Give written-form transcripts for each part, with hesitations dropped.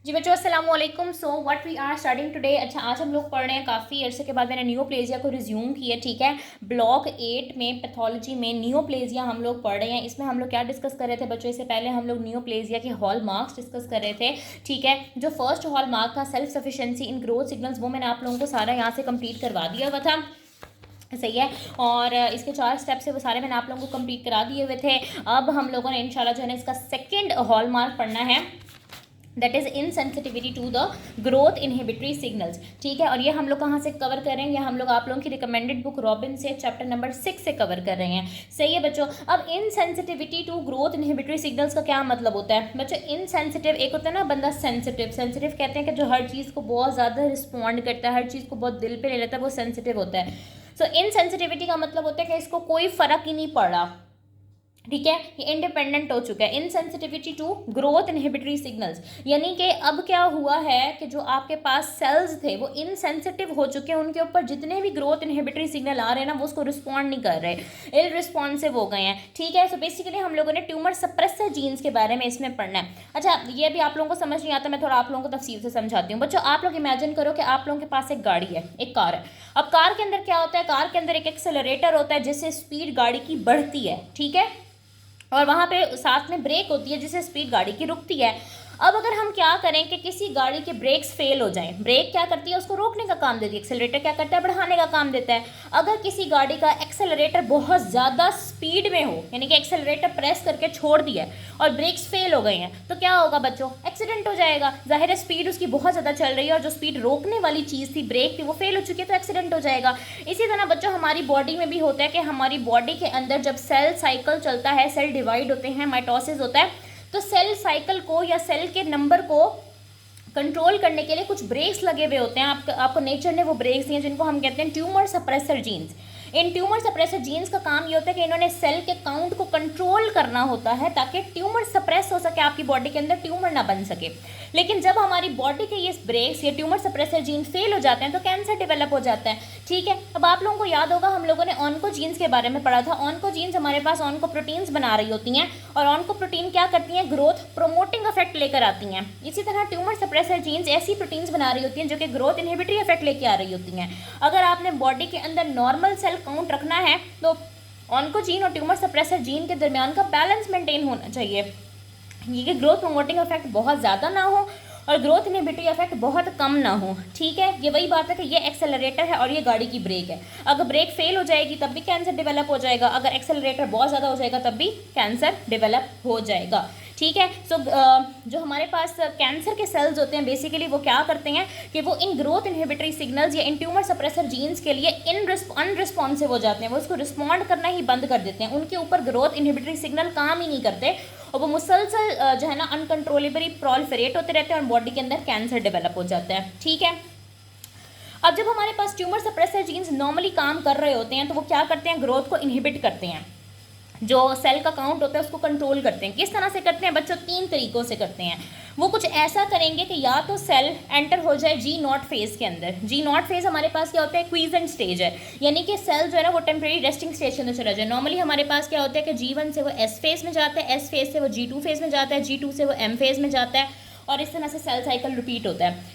जी बच्चों अस्सलाम वालेकुम। So what we are starting today. अच्छा, आज हम लोग पढ़ रहे हैं, काफ़ी अरसे के बाद मैंने नियोप्लेजिया को रिज्यूम किया। ठीक है, ब्लॉक 8 में पैथोलॉजी में नियोप्लेजिया हम लोग पढ़ रहे हैं। इसमें हम लोग क्या डिस्कस कर रहे थे बच्चों? इससे पहले हम लोग नियोप्लेजिया के हॉल मार्क्स डिस्कस कर रहे थे। ठीक है, जो फर्स्ट हॉल मार्क था self sufficiency in growth signals, वो मैंने आप लोगों को सारा यहाँ से कंप्लीट करवा दिया हुआ था। सही है, और इसके 4 स्टेप्स है वो सारे मैंने आप लोगों को कंप्लीट करा दिए हुए थे। अब हम लोगों ने इंशाल्लाह जो है ना इसका सेकेंड हॉल मार्क पढ़ना है, that is insensitivity to the growth inhibitory signals. ठीक है, और ये हम लोग कहाँ से कवर कर रहे हैं? ये हम लोग आप लोगों की रिकमेंडेड बुक रॉबिन से चैप्टर नंबर 6 से कवर कर रहे हैं। सही है बच्चों। अब insensitivity to growth inhibitory signals का क्या मतलब होता है बच्चों? इनसेंसिटिव एक होता है ना बंदा सेंसिटिव। सेंसिटिव कहते हैं कि जो हर चीज़ को बहुत ज़्यादा रिस्पॉन्ड करता है, हर चीज़ को बहुत दिल पे ले लेता है, वो सेंसिटिव होता है। सो इनसेंसिटिविटी का मतलब होता है कि इसको कोई फ़र्क ही नहीं पड़ रहा। ठीक है, ये इंडिपेंडेंट हो चुका है। Insensitivity to growth inhibitory signals, यानी कि अब क्या हुआ है कि जो आपके पास सेल्स थे वो इनसेंसिटिव हो चुके हैं, उनके ऊपर जितने भी ग्रोथ इनहिबिटरी सिग्नल आ रहे हैं ना वो उसको रिस्पॉन्ड नहीं कर रहे, इल रिस्पॉन्सिव हो गए हैं। ठीक है, सो बेसिकली हम लोगों ने ट्यूमर सप्रेसर जीन्स के बारे में इसमें पढ़ना है। अच्छा, ये भी आप लोगों को समझ नहीं आता, मैं थोड़ा आप लोगों को तफसील से समझाती हूँ। बच्चों आप लोग इमेजिन करो कि आप लोगों के पास एक गाड़ी है, एक कार है। अब कार के अंदर क्या होता है? कार के अंदर एक एक्सेलरेटर होता है जिससे स्पीड गाड़ी की बढ़ती है। ठीक है, और वहाँ पे साथ में ब्रेक होती है जिससे स्पीड गाड़ी की रुकती है। अब अगर हम क्या करें कि किसी गाड़ी के ब्रेक्स फेल हो जाएं, ब्रेक क्या करती है? उसको रोकने का काम देती है। एक्सेलरेटर क्या करता है? बढ़ाने का काम देता है। अगर किसी गाड़ी का एक्सेलरेटर बहुत ज़्यादा स्पीड में हो, यानी कि एक्सेलरेटर प्रेस करके छोड़ दिया और ब्रेक्स फेल हो गए हैं, तो क्या होगा बच्चों? एक्सीडेंट हो जाएगा। जाहिर है स्पीड उसकी बहुत ज़्यादा चल रही है और जो स्पीड रोकने वाली चीज़ थी, ब्रेक थी, वो फेल हो चुकी है, तो एक्सीडेंट हो जाएगा। इसी तरह बच्चों हमारी बॉडी में भी होता है कि हमारी बॉडी के अंदर जब सेल साइकिल चलता है, सेल डिवाइड होते हैं, माइटोसिस होता है, तो सेल साइकिल को या सेल के नंबर को कंट्रोल करने के लिए कुछ ब्रेक्स लगे हुए होते हैं। आपको नेचर ने वो ब्रेक्स दिए जिनको हम कहते हैं ट्यूमर सप्रेसर जीन्स। इन ट्यूमर सप्रेसर जीन्स का काम ये होता है कि इन्होंने सेल के काउंट को कंट्रोल करना होता है ताकि ट्यूमर सप्रेस हो सके, आपकी बॉडी के अंदर ट्यूमर ना बन सके। लेकिन जब हमारी बॉडी के ये ब्रेक्स या ट्यूमर सप्रेसर जीन फेल हो जाते हैं तो कैंसर डेवलप हो जाता है। ठीक है, अब आप लोगों को याद होगा हम लोगों ने ऑन्कोजीन्स के बारे में पढ़ा था। ऑन्कोजीन्स हमारे पास ऑन्कोप्रोटीन्स बना रही होती हैं, और ऑन्कोप्रोटीन क्या करती हैं? ग्रोथ प्रोमोटिंग इफेक्ट लेकर आती हैं। इसी तरह ट्यूमर सप्रेसर जीन्स ऐसी प्रोटीन्स बना रही होती हैं जो कि ग्रोथ इनहिबिटरी इफेक्ट लेके आ रही होती हैं। अगर आपने बॉडी के अंदर नॉर्मल सेल काउंट रखना है तो ऑन्कोजीन और ट्यूमर सप्रेसर जीन के दरमियान का बैलेंस मेंटेन होना चाहिए, ये कि ग्रोथ प्रोमोटिंग इफेक्ट बहुत ज़्यादा ना हो और ग्रोथ इनहिबिटरी इफेक्ट बहुत कम ना हो। ठीक है, ये वही बात है कि ये एक्सेलरेटर है और ये गाड़ी की ब्रेक है। अगर ब्रेक फेल हो जाएगी तब भी कैंसर डेवलप हो जाएगा, अगर एक्सेलरेटर बहुत ज़्यादा हो जाएगा तब भी कैंसर डेवलप हो जाएगा। ठीक है, सो जो हमारे पास कैंसर के सेल्स होते हैं बेसिकली वो क्या करते हैं कि वो इन ग्रोथ इनहिबिटरी सिग्नल्स या इन ट्यूमर सप्रेसर जीन्स के लिए अनरिस्पॉन्सिव हो जाते हैं, वो उसको रिस्पॉन्ड करना ही बंद कर देते हैं, उनके ऊपर ग्रोथ इनहिबिटरी सिग्नल काम ही नहीं करते और वो मुसलसल जो है ना अनकंट्रोलेबली प्रोलिफरेट होते रहते हैं और बॉडी के अंदर कैंसर डेवलप हो जाता है। ठीक है, अब जब हमारे पास ट्यूमर सप्रेसर जीन्स नॉर्मली काम कर रहे होते हैं तो वो क्या करते हैं? ग्रोथ को इनहिबिट करते हैं, जो सेल का काउंट होता है उसको कंट्रोल करते हैं। किस तरह से करते हैं बच्चों? 3 तरीक़ों से करते हैं। वो कुछ ऐसा करेंगे कि या तो सेल एंटर हो जाए G0 फेज़ के अंदर। G0 फेज़ हमारे पास क्या होता है? क्वीजेंट स्टेज है, यानी कि सेल जो है ना वो टेम्प्रेरी रेस्टिंग स्टेज के अंदर चला जाए। नॉर्मली हमारे पास क्या होता है कि G1 से वो S फेज़ में जाता है, S फेज़ से वो G2 फेज़ में जाता है, G2 से वो M फेज़ में जाता है, और इस तरह से सेल साइकिल रिपीट होता है।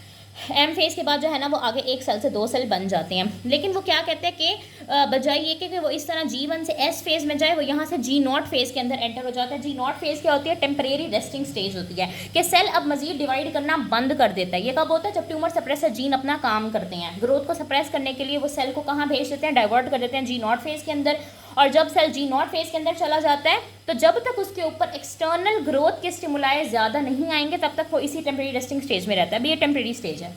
एम फेज़ के बाद जो है ना वो आगे एक सेल से 2 सेल बन जाते हैं। लेकिन वो क्या कहते हैं कि बजाय ये कि वो इस तरह G1 से S फेज़ में जाए, वो यहाँ से G0 फेज़ के अंदर एंटर हो जाता है। G0 फेज़ क्या होती है? टेम्परेरी रेस्टिंग स्टेज होती है कि सेल अब मजीद डिवाइड करना बंद कर देता है। ये कब होता है? जब ट्यूमर सप्रेसर जीन अपना काम करते हैं, ग्रोथ को सप्रेस करने के लिए वो सेल को कहाँ भेज देते हैं? डाइवर्ट कर देते हैं G0 फेज़ के अंदर। और जब सेल G0 फेज़ के अंदर चला जाता है तो जब तक उसके ऊपर एक्सटर्नल ग्रोथ के स्टिमुलाई ज़्यादा नहीं आएंगे तब तक वो इसी टेम्परेरी रेस्टिंग स्टेज में रहता है। अभी ये टेम्परेरी स्टेज है।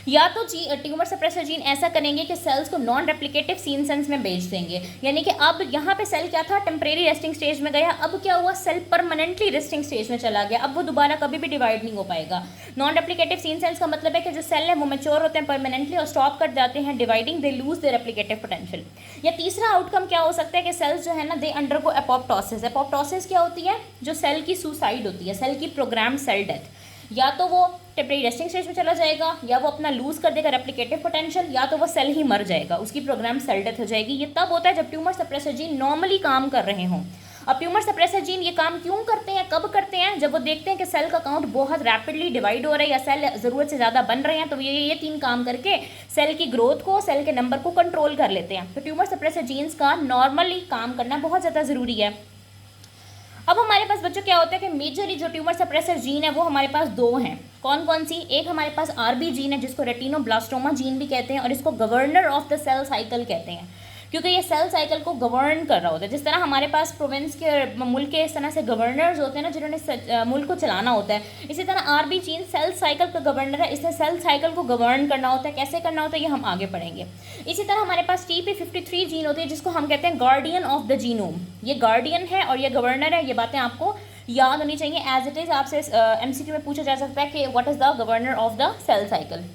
या तो ट्यूमर सप्रेसर जीन ऐसा करेंगे कि सेल्स को नॉन रेप्लिकेटिव सीनेंस में भेज देंगे, यानी कि अब यहाँ पे सेल क्या था? टेम्परेरी रेस्टिंग स्टेज में गया, अब क्या हुआ? सेल परमानेंटली रेस्टिंग स्टेज में चला गया, अब वो दोबारा कभी भी डिवाइड नहीं हो पाएगा। नॉन रेप्लिकेटिव सीनेंस का मतलब है कि जो सेल है वो मैच्योर होते हैं परमानेंटली और स्टॉप कर जाते हैं dividing, they lose the replicative potential. या तीसरा आउटकम क्या हो सकता है कि सेल्स जो है ना दे अंडरगो एपोप्टोसिस। एपोप्टोसिस क्या होती है? जो सेल की सुसाइड होती है, सेल की प्रोग्राम्ड सेल डेथ। या तो वो टेम्परेरी रेस्टिंग स्टेज में चला जाएगा, या वो अपना लूज कर देगा रेप्लिकेटिव पोटेंशियल, या तो वो सेल ही मर जाएगा, उसकी प्रोग्राम सेल डेथ हो जाएगी। ये तब होता है जब ट्यूमर सप्रेसर जीन नॉर्मली काम कर रहे हों। अब ट्यूमर सप्रेसर जीन ये काम क्यों करते हैं, कब करते हैं, जब वो देखते हैं कि सेल का काउंट बहुत रैपिडली डिवाइड हो रहा है या सेल ज़रूरत से ज़्यादा बन रहे हैं, तो ये 3 काम करके सेल की ग्रोथ को, सेल के नंबर को कंट्रोल कर लेते हैं। तो ट्यूमर सप्रेसर जीन्स का नॉर्मली काम करना बहुत ज़्यादा ज़रूरी है। अब हमारे पास बच्चों क्या होता है कि मेजरली जो ट्यूमर सप्रेसर जीन है वो हमारे पास 2 हैं। कौन कौन सी? एक हमारे पास आरबी जीन है जिसको रेटिनोब्लास्टोमा जीन भी कहते हैं, और इसको governor of the cell cycle कहते हैं, क्योंकि ये सेल साइकिल को गवर्न कर रहा होता है। जिस तरह हमारे पास प्रोविंस के मुल्क के इस तरह से गवर्नर्स होते हैं ना, जिन्होंने मुल्क को चलाना होता है, इसी तरह आरबी जीन सेल साइकिल का गवर्नर है, इसने सेल साइकिल को गवर्न करना होता है। कैसे करना होता है ये हम आगे पढ़ेंगे। इसी तरह हमारे पास TP53 जीन होती है जिसको हम कहते हैं गार्डियन ऑफ द जीनोम। ये गार्डियन है और ये गवर्नर है, ये बातें आपको याद होनी चाहिए। एज इट इज़ आपसे MCQ में पूछा जा सकता है कि what is the governor of the cell cycle.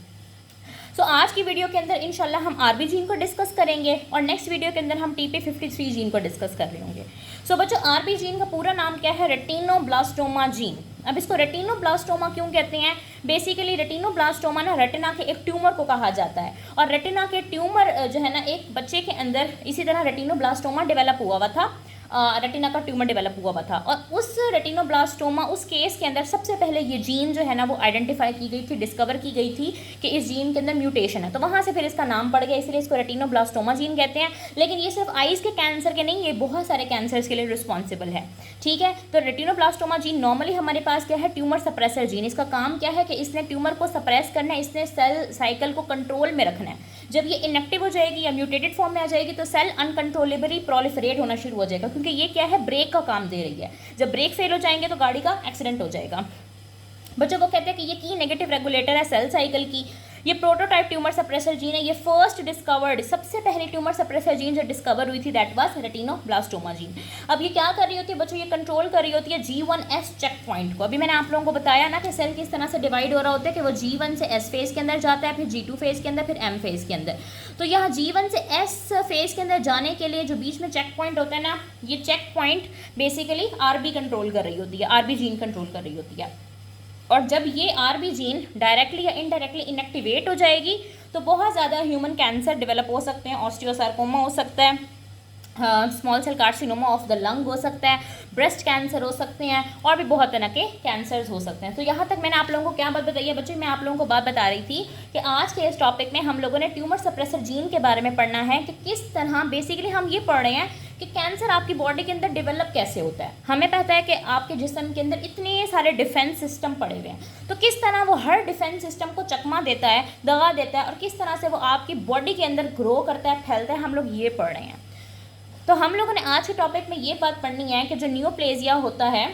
So आज की वीडियो के अंदर इंशाल्लाह हम आरबी जीन को डिस्कस करेंगे और नेक्स्ट वीडियो के अंदर हम TP53 जीन को डिस्कस कर रहे होंगे। सो बच्चों, आरबी जीन का पूरा नाम क्या है? Retinoblastoma gene. अब इसको रेटिनोब्लास्टोमा क्यों कहते हैं? बेसिकली रेटिनोब्लास्टोमा ना रेटिना के एक ट्यूमर को कहा जाता है, और रेटिना के ट्यूमर जो है ना एक बच्चे के अंदर इसी तरह रेटिनोब्लास्टोमा डेवलप हुआ था, रेटिना का ट्यूमर डेवलप हुआ था, और उस रेटिनोब्लास्टोमा उस केस के अंदर सबसे पहले ये जीन जो है ना वो आइडेंटिफाई की गई थी, डिस्कवर की गई थी कि इस जीन के अंदर म्यूटेशन है, तो वहाँ से फिर इसका नाम पड़ गया, इसलिए इसको रेटिनोब्लास्टोमा जीन कहते हैं। लेकिन ये सिर्फ आइज़ के कैंसर के नहीं, ये बहुत सारे कैंसर्स के लिए रिस्पॉन्सिबल है। ठीक है, तो रेटिनोब्लास्टोमा जीन नॉर्मली हमारे पास क्या है? Tumour suppressor gene. इसका काम क्या है कि इसने ट्यूमर को सप्रेस करना है, इसने सेल साइकिल को कंट्रोल में रखना है। जब ये इनएक्टिव हो जाएगी या म्यूटेटेड फॉर्म में आ जाएगी तो सेल अनकंट्रोलेबली प्रोलिफरेट होना शुरू हो जाएगा, क्योंकि ये क्या है? ब्रेक का काम दे रही है। जब ब्रेक फेल हो जाएंगे तो गाड़ी का एक्सीडेंट हो जाएगा। बच्चों को कहते हैं कि ये की नेगेटिव रेगुलेटर है सेल साइकिल की। ये प्रोटोटाइप ट्यूमर सप्रेसर जीन है, ये फर्स्ट डिस्कवर्ड, सबसे पहली ट्यूमर सप्रेसर जीन जो डिस्कवर हुई थी दैट वाज रेटिनोब्लास्टोमा जीन। अब ये क्या कर रही होती है बच्चों? ये कंट्रोल कर रही होती है G1S चेक पॉइंट को। अभी मैंने आप लोगों को बताया ना कि सेल किस तरह से डिवाइड हो रहा होता है कि वो G1 से S फेज के अंदर जाता है, फिर G2 फेज के अंदर, फिर M फेज के अंदर। तो यहाँ G1 से S फेज के अंदर जाने के लिए जो बीच में चेक पॉइंट होता है ना, ये checkpoint basically RB control कर रही होती है, आरबी जीन कंट्रोल कर रही होती है। और जब ये आरबी जीन डायरेक्टली या इनडायरेक्टली इनएक्टिवेट हो जाएगी तो बहुत ज़्यादा ह्यूमन कैंसर डेवलप हो सकते हैं। ऑस्टियोसार्कोमा हो सकता है, small cell carcinoma of the lung हो सकता है, ब्रेस्ट कैंसर हो सकते हैं, और भी बहुत तरह के कैंसर्स हो सकते हैं। तो यहाँ तक मैंने आप लोगों को क्या बात बताई है बच्चों? मैं आप लोगों को बात बता रही थी कि आज के इस टॉपिक में हम लोगों ने ट्यूमर सप्रेसर जीन के बारे में पढ़ना है कि किस तरह बेसिकली हम ये पढ़ रहे हैं कि कैंसर आपकी बॉडी के अंदर डेवलप कैसे होता है। हमें पता है कि आपके जिस्म के अंदर इतने सारे डिफेंस सिस्टम पड़े हुए हैं, तो किस तरह वो हर डिफेंस सिस्टम को चकमा देता है, दगा देता है, और किस तरह से वो आपकी बॉडी के अंदर ग्रो करता है, फैलता है, हम लोग ये पढ़ रहे हैं। तो हम लोगों ने आज के टॉपिक में ये बात पढ़नी है कि जो नियोप्लेजिया होता है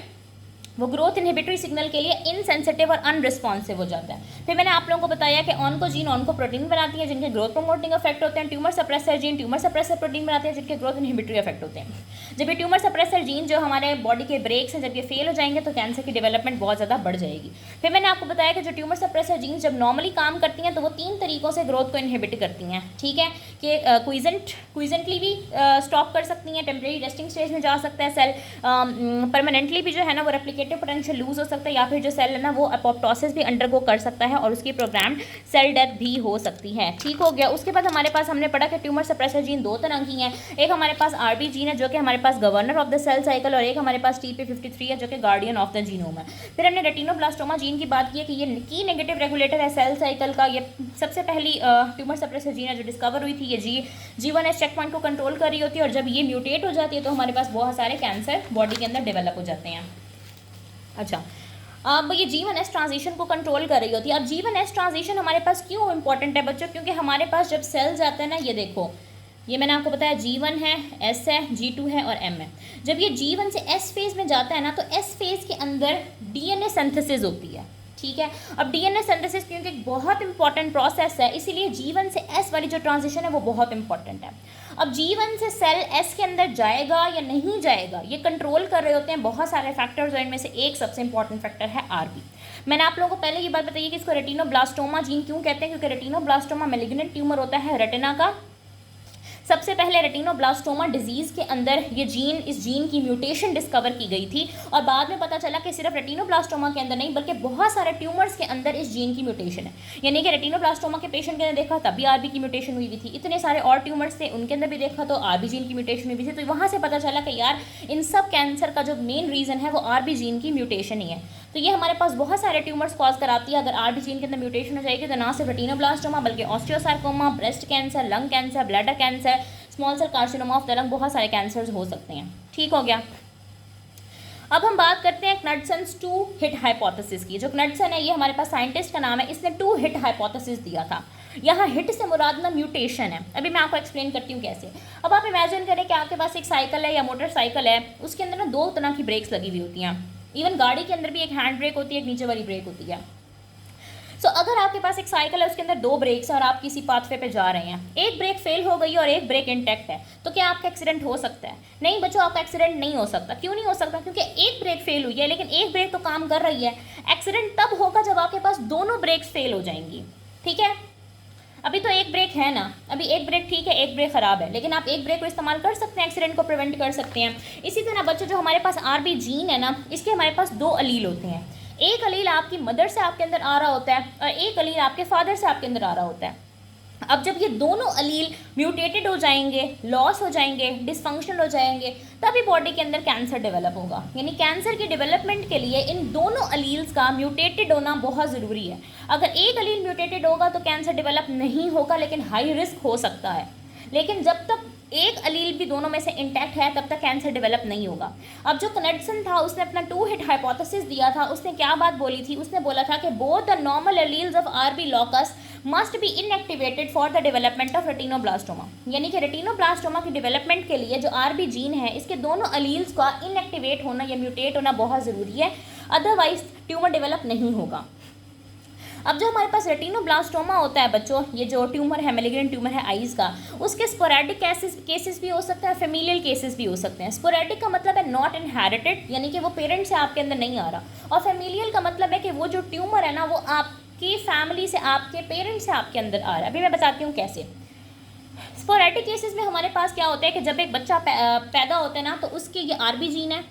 वो ग्रोथ इनहिबिटरी सिग्नल के लिए इनसेंसिटिव और अनरिस्पॉन्सिव हो जाता है। फिर मैंने आप लोगों को बताया कि ऑन्कोजीन ऑन्कोप्रोटीन बनाती है जिनके ग्रोथ प्रमोटिंग इफेक्ट होते हैं, tumour suppressor gene tumour suppressor protein बनाते हैं जिनके ग्रोथ इनहिबिटरी इफेक्ट होते हैं। जब ये ट्यूमर सप्रेसर जीन जो हमारे बॉडी के ब्रेक्स हैं, जब ये फेल हो जाएंगे तो कैंसर की डेवलपमेंट बहुत ज़्यादा बढ़ जाएगी। फिर मैंने आपको बताया कि जो ट्यूमर सप्रेसर जीन जब नॉर्मली काम करती हैं तो वो 3 तरीक़ों से ग्रोथ को इनहिबिट करती हैं। ठीक है, कि क्विजेंटली भी स्टॉप कर सकती हैं, टेम्परेरी रेस्टिंग स्टेज में जा सकता है सेल, परमानेंटली भी जो है ना वो रेप्लिकेटिव पोटेंशियल लूज हो सकता है, या फिर जो सेल है ना वो अपोप्टोसिस भी अंडरगो कर सकता है और उसकी प्रोग्राम्ड सेल डेथ भी हो सकती है। ठीक हो गया। उसके बाद हमारे पास हमने पढ़ा कि ट्यूमर सप्रेसर जीन 2 तरह की हैं। एक हमारे पास आरबी जीन है जो कि हमारे पास governor of the cell cycle, और एक हमारे पास TP53 है जो कि गार्डियन ऑफ द जीनोम है। फिर हमने रेटिनोब्लास्टोमा जीन की बात की है कि ये की नेगेटिव रेगुलेटर है सेल साइकिल का। ये सबसे पहली ट्यूमर सप्रेसर जीन है जो डिस्कवर हुई थी। ये G1S चेक पॉइंट को कंट्रोल कर रही होती है, और जब ये म्यूटेट हो जाती है तो हमारे पास बहुत सारे कैंसर बॉडी के अंदर डेवलप हो जाते हैं। अच्छा, अब ये G1S ट्रांजिशन को कंट्रोल कर रही होती है। अब G1S ट्रांजिशन हमारे पास क्यों इंपॉर्टेंट है बच्चों? क्योंकि हमारे पास जब सेल्स आते हैं ना, ये देखो, ये मैंने आपको बताया G1 है, S है, G2 है और M है। जब ये G1 से S फेज में जाता है ना तो S फेज के अंदर DNA सिंथेसिस होती है। ठीक है, अब DNA सिंथेसिस क्योंकि एक बहुत इंपॉर्टेंट प्रोसेस है, इसीलिए G1 से S वाली जो ट्रांजिशन है वो बहुत इंपॉर्टेंट है। अब G1 से सेल S के अंदर जाएगा या नहीं जाएगा ये कंट्रोल कर रहे होते हैं बहुत सारे फैक्टर्स, और इनमें से एक सबसे इंपॉर्टेंट फैक्टर है आरबी। मैंने आप लोगों को पहले ये बात बताई कि इसको रेटिनोब्लास्टोमा जीन क्यों कहते हैं, क्योंकि रेटिनोब्लास्टोमा मैलिग्नेंट ट्यूमर होता है रेटिना का। सबसे पहले रेटिनोब्लास्टोमा डिजीज़ के अंदर ये जीन, इस जीन की म्यूटेशन डिस्कवर की गई थी और बाद में पता चला कि सिर्फ रेटिनोब्लास्टोमा के अंदर नहीं बल्कि बहुत सारे ट्यूमर्स के अंदर इस जीन की म्यूटेशन है। यानी कि रेटिनोब्लास्टोमा के पेशेंट के अंदर देखा तब भी आरबी की म्यूटेशन हुई थी, इतने सारे और ट्यूमर्स थे उनके अंदर भी देखा तो आरबी जीन की म्यूटेशन हुई थी। तो वहाँ से पता चला कि यार इन सब कैंसर का जो मेन रीज़न है वो आरबी जीन की म्यूटेशन ही है। तो ये हमारे पास बहुत सारे ट्यूमर्स कॉज कराती है। अगर आरबी जीन के अंदर म्यूटेशन हो जाएगी तो ना सिर्फ रेटिनोब्लास्टोमा बल्कि osteosarcoma, breast cancer, lung cancer, bladder cancer, small cell carcinoma of the lung, बहुत सारे कैंसर्स हो सकते हैं। ठीक हो गया। अब हम बात करते हैं क्नडसन्स 2 हिट हाइपोथेसिस की। जो क्नडसन है ये हमारे पास साइंटिस्ट का नाम है, इसने 2 हिट हाइपोथेसिस दिया था। यहाँ हिट से मुराद ना म्यूटेशन है। अभी मैं आपको एक्सप्लेन करती हूँ कैसे। अब आप इमेजिन करें कि आपके पास एक साइकिल है या मोटरसाइकिल है, उसके अंदर ना 2 तरह की ब्रेक्स लगी हुई होती हैं। इवन गाड़ी के अंदर भी एक हैंड ब्रेक होती है, एक नीचे वाली ब्रेक होती है। सो अगर आपके पास एक साइकिल है उसके अंदर 2 ब्रेक्स हैं और आप किसी पाथवे पे जा रहे हैं, एक ब्रेक फेल हो गई और एक ब्रेक इंटैक्ट है, तो क्या आपका एक्सीडेंट हो सकता है? नहीं बच्चों, आपका एक्सीडेंट नहीं हो सकता। क्यों नहीं हो सकता? क्योंकि एक ब्रेक फेल हुई है लेकिन एक ब्रेक तो काम कर रही है। एक्सीडेंट तब होगा जब आपके पास दोनों ब्रेक्स फेल हो जाएंगी। ठीक है, अभी तो एक ब्रेक है ना, अभी एक ब्रेक ठीक है, एक ब्रेक खराब है, लेकिन आप एक ब्रेक को इस्तेमाल कर सकते हैं, एक्सीडेंट को प्रिवेंट कर सकते हैं। इसी तरह बच्चों जो हमारे पास आरबी जीन है ना, इसके हमारे पास 2 अलील होते हैं। एक अलील आपकी मदर से आपके अंदर आ रहा होता है और एक अलील आपके फादर से आपके अंदर आ रहा होता है। अब जब ये दोनों अलील म्यूटेटेड हो जाएंगे, लॉस हो जाएंगे, डिसफंक्शनल हो जाएंगे, तभी बॉडी के अंदर कैंसर डेवलप होगा। यानी कैंसर की डेवलपमेंट के लिए इन दोनों अलील्स का म्यूटेटेड होना बहुत ज़रूरी है। अगर एक अलील म्यूटेटेड होगा तो कैंसर डेवलप नहीं होगा लेकिन हाई रिस्क हो सकता है। लेकिन जब तक एक अलील भी दोनों में से इंटैक्ट है तब तक कैंसर डेवलप नहीं होगा। अब जो क्नडसन था उसने अपना 2 हिट हाइपोथेसिस दिया था। उसने क्या बात बोली थी? उसने बोला था कि both the normal alleles of RB locus must be inactivated for the development of retinoblastoma. यानी कि रेटिनोब्लास्टोमा की डेवलपमेंट के लिए जो आरबी जीन है इसके दोनों अलील्स का इनएक्टिवेट होना या म्यूटेट होना बहुत ज़रूरी है, अदरवाइज ट्यूमर डेवलप नहीं होगा। अब जो हमारे पास रेटिनोब्लास्टोमा होता है बच्चों, ये जो ट्यूमर है, मैलिग्नेंट ट्यूमर है आइज़ का, उसके स्पोरेडिक केसेस भी हो सकते हैं, फेमिलियल केसेस भी हो सकते हैं। स्पोरेडिक का मतलब है नॉट इनहेरिटेड, यानी कि वो पेरेंट से आपके अंदर नहीं आ रहा, और फेमिलियल का मतलब है कि वो जो ट्यूमर है ना वो आपकी फैमिली से, आपके पेरेंट्स से आपके अंदर आ रहा है। अभी मैं बताती हूँ कैसे। स्पोरेडिक केसेस में हमारे पास क्या होता है कि जब एक बच्चा पैदा होता है ना तो उसके ये आरबी जीन है,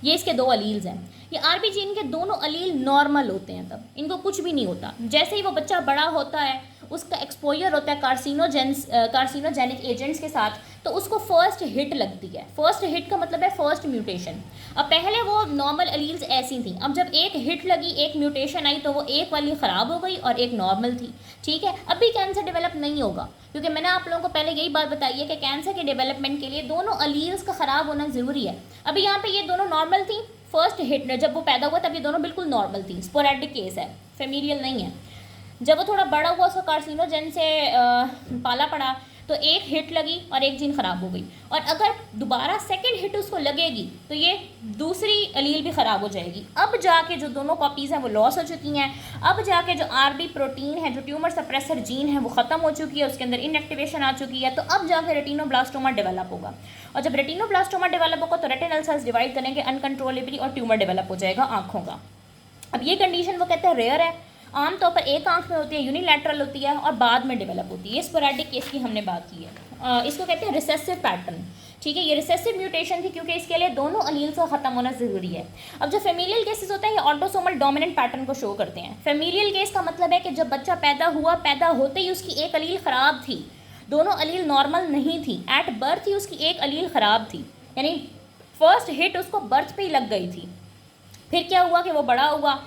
ये इसके 2 अलील्स हैं। ये आरबी जीन के दोनों अलील नॉर्मल होते हैं, तब इनको कुछ भी नहीं होता। जैसे ही वो बच्चा बड़ा होता है उसका एक्सपोजर होता है कार्सिनोजेनिक एजेंट्स के साथ, तो उसको फर्स्ट हिट लगती है। फर्स्ट हिट का मतलब है फर्स्ट म्यूटेशन। अब पहले वो नॉर्मल अलील्स ऐसी थी, अब जब एक हिट लगी, एक म्यूटेशन आई, तो वो एक वाली ख़राब हो गई और एक नॉर्मल थी। ठीक है, अभी कैंसर डेवलप नहीं होगा क्योंकि मैंने आप लोगों को पहले यही बात बताई है कि कैंसर के डेवलपमेंट के लिए दोनों अलील्स का ख़राब होना ज़रूरी है। अभी यहाँ पे ये दोनों नॉर्मल थी, फर्स्ट हिट जब वो पैदा हुआ तब ये दोनों बिल्कुल नॉर्मल थी। स्पोरेडिक केस है, फेमिलियल नहीं है। जब वो थोड़ा बड़ा हुआ, उसका कार्सिनोजेन से पाला पड़ा, तो एक हिट लगी और एक जीन ख़राब हो गई, और अगर दोबारा सेकंड हिट उसको लगेगी तो ये दूसरी अलील भी ख़राब हो जाएगी। अब जाके जो दोनों कॉपीज़ हैं वो लॉस हो चुकी हैं। अब जाके जो आरबी प्रोटीन है, जो ट्यूमर सप्रेसर जीन है, वो ख़त्म हो चुकी है, उसके अंदर इनएक्टिवेशन आ चुकी है। तो अब जाके रेटिनोब्लास्टोमा डेवलप होगा, और जब रेटिनोब्लास्टोमा डेवलप होगा तो रेटिनल सेल्स डिवाइड करेंगे अनकंट्रोलेबली और ट्यूमर डेवलप हो जाएगा आँखों का। अब ये कंडीशन वो कहते हैं रेयर है, आमतौर पर एक आंख में होती है, यूनिलैटरल होती है और बाद में डेवलप होती है। ये स्पोरेडिक केस की हमने बात की है। इसको कहते हैं रिसेसिव पैटर्न। ठीक है, ये रिसेसिव म्यूटेशन थी क्योंकि इसके लिए दोनों अलील्स का ख़त्म होना ज़रूरी है। अब जो फेमिलियल केसेस होते हैं ये ऑटोसोमल डोमिनेंट पैटर्न को शो करते हैं। फेमिलियल केस का मतलब है कि जब बच्चा पैदा हुआ, पैदा होते ही उसकी एक अलील ख़राब थी, दोनों अलील नॉर्मल नहीं थी। एट बर्थ ही उसकी एक अलील ख़राब थी, यानी फर्स्ट हिट उसको बर्थ पे ही लग गई थी। फिर क्या हुआ कि वो बड़ा हुआ,